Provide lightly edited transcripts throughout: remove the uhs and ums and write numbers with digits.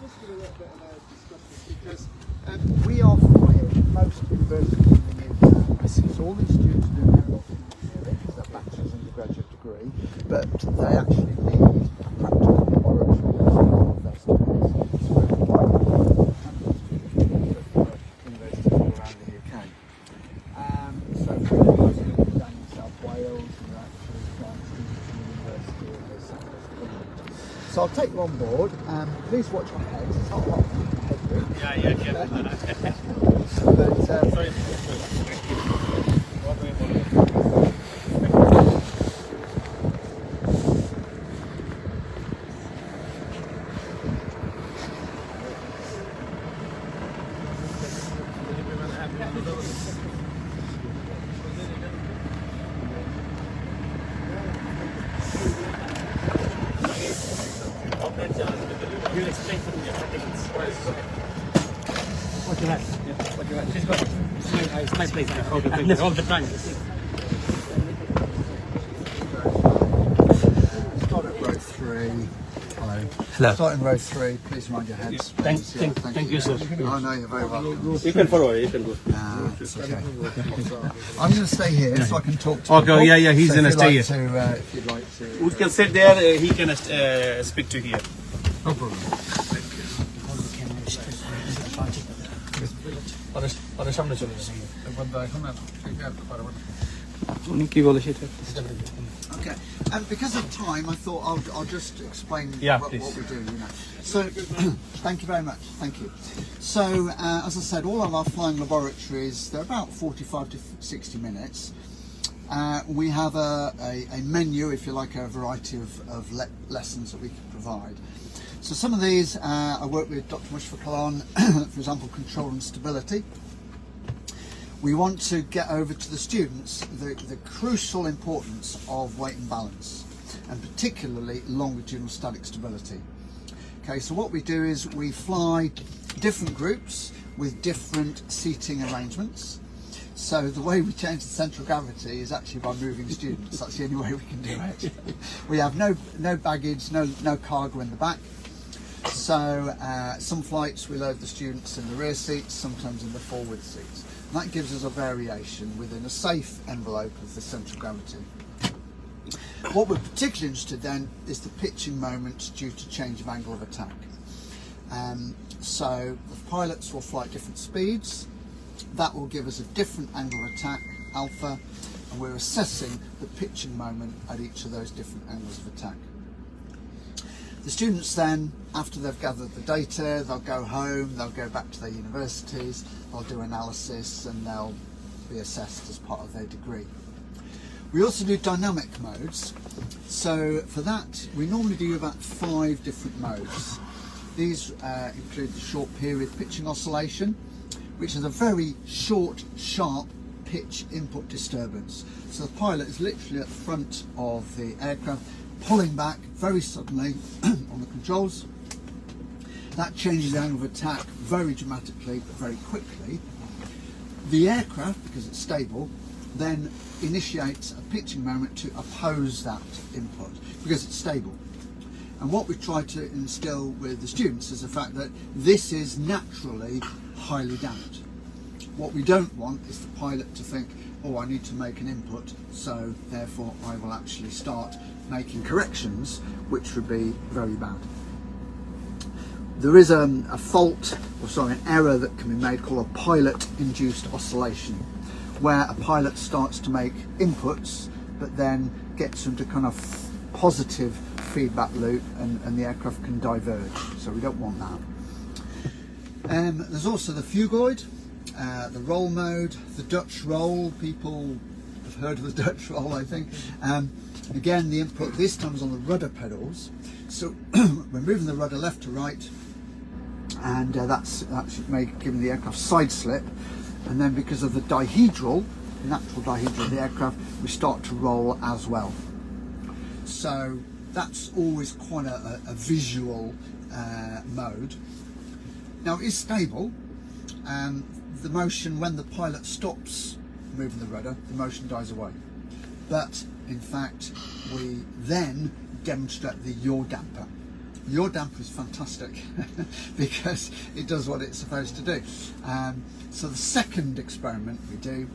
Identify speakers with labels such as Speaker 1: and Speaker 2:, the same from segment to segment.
Speaker 1: just give a little bit of a discussion because we are flying most universities in the UK. So all these students do aeronautical engineering as their bachelor's and undergraduate degree, but they actually need a practical laboratory that's universities. So we're quite universities all around the UK. So for those who are down in South Wales, we're actually flying students from the University of South West England. So I'll take you on board. Please watch my head. It's not a lot of headroom.
Speaker 2: Yeah.
Speaker 1: But,
Speaker 2: Sorry. You'll explain to them your conditions. What you had? Yeah. What you had? Just go. It's my place. Okay, all the time.
Speaker 1: start at row 3. Hello.
Speaker 3: Hello.
Speaker 1: Start in row 3. Please mind your heads.
Speaker 2: Thank you, sir.
Speaker 1: Oh, no, you're very welcome.
Speaker 2: You can forward. You can go.
Speaker 1: It's okay. I'm going to stay here so I can talk to
Speaker 2: Okay,
Speaker 1: people.
Speaker 2: yeah, he's
Speaker 1: So
Speaker 2: gonna
Speaker 1: if you'd
Speaker 2: stay
Speaker 1: like
Speaker 2: here.
Speaker 1: if you'd like to.
Speaker 2: We can sit there. He can speak to here.
Speaker 1: No problem.
Speaker 2: সামনে চলে যাবে
Speaker 1: Okay, and because of time, I thought I'll just explain what we do. You know, so thank you very much. Thank you. So as I said, all of our flying laboratories, they're about 45 to 60 minutes. We have a menu, if you like, a variety of lessons that we can provide. So some of these I work with Dr. Mushfiq on, for example, control and stability. We want to get over to the students the crucial importance of weight and balance, and particularly longitudinal static stability. Okay, so what we do is we fly different groups with different seating arrangements. So the way we change the central gravity is actually by moving students. That's the only way we can do it. We have no baggage, no cargo in the back. So some flights we load the students in the rear seats, sometimes in the forward seats. And that gives us a variation within a safe envelope of the central gravity. What we're particularly interested then is the pitching moment due to change of angle of attack. So the pilots will fly at different speeds. That will give us a different angle of attack, alpha, and we're assessing the pitching moment at each of those different angles of attack. The students then, after they've gathered the data, they'll go home, they'll go back to their universities, they'll do analysis and they'll be assessed as part of their degree. We also do dynamic modes. So for that, we normally do about 5 different modes. These include the short period pitching oscillation, which is a very short, sharp pitch input disturbance. So the pilot is literally at the front of the aircraft, pulling back very suddenly on the controls. That changes the angle of attack very dramatically but very quickly. The aircraft, because it's stable, then initiates a pitching moment to oppose that input because it's stable. And what we try to instill with the students is the fact that this is naturally highly damped. What we don't want is the pilot to think, oh, I need to make an input, so therefore I will actually start making corrections, which would be very bad. There is a fault, or sorry, an error that can be made called a pilot-induced oscillation, where a pilot starts to make inputs, but then gets into kind of positive feedback loop, and the aircraft can diverge. So we don't want that. There's also the phugoid, the roll mode, the Dutch roll. People have heard of the Dutch roll, I think. Again, the input this time is on the rudder pedals. So we're moving the rudder left to right, and that's giving the aircraft side slip. And then because of the dihedral, natural dihedral of the aircraft, we start to roll as well. So that's always quite a visual mode. Now it is stable. The motion, when the pilot stops moving the rudder, the motion dies away. But in fact, we then demonstrate the yaw damper. Your damper is fantastic because it does what it's supposed to do. So the second experiment we do,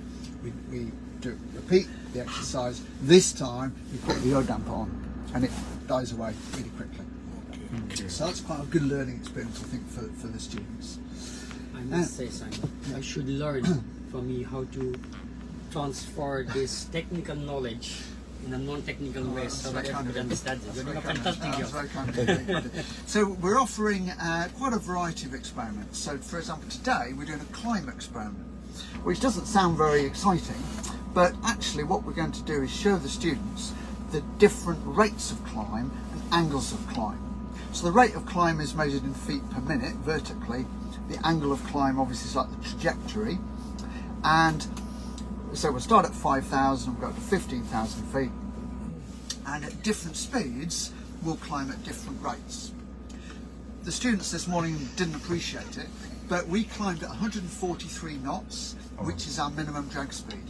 Speaker 1: we repeat the exercise. This time we put the yaw damper on and it dies away really quickly. Okay. So that's quite a good learning experience, I think, for the students.
Speaker 2: I must say, Simon, I should learn from you how to transfer this technical knowledge in a non-technical way so that everybody understands it. You're doing a fantastic job.
Speaker 1: Very kind of you. So we're offering quite a variety of experiments. So for example, today we're doing a climb experiment, which doesn't sound very exciting, but actually what we're going to do is show the students the different rates of climb and angles of climb. So the rate of climb is measured in feet per minute vertically. The angle of climb obviously is like the trajectory, and so we'll start at 5,000 and we'll go up to 15,000 feet, and at different speeds we'll climb at different rates. The students this morning didn't appreciate it, but we climbed at 143 knots, which is our minimum drag speed.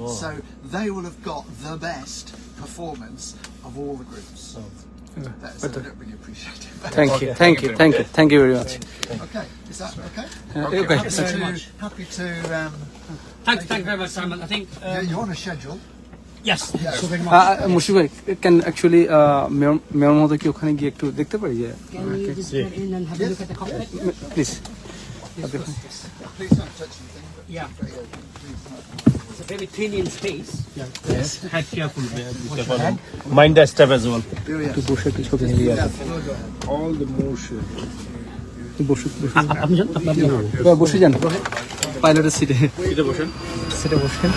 Speaker 1: So they will have got the best performance of all the groups. So I don't really appreciate it.
Speaker 3: Thank you very much.
Speaker 1: Okay, is that okay?
Speaker 3: Okay.
Speaker 1: Happy to.
Speaker 2: Thank you very much, Simon. I think
Speaker 1: you're on a schedule.
Speaker 2: yes.
Speaker 3: Mushfiq ভাই can actually mayor মহোদয় কি ওখানে গিয়ে একটু দেখতে পারি যে
Speaker 2: Can we just get in and have a look at the cockpit?
Speaker 3: please
Speaker 1: Please don't touch anything.
Speaker 2: Yeah.
Speaker 1: Please.
Speaker 2: It's a very thin in space.
Speaker 4: Yes. Head careful, mind the step as well.
Speaker 3: একটু বসে একটু ছবি নিয়ে
Speaker 4: All the motion.
Speaker 3: বসে যান পাইলটের সিটে বসেন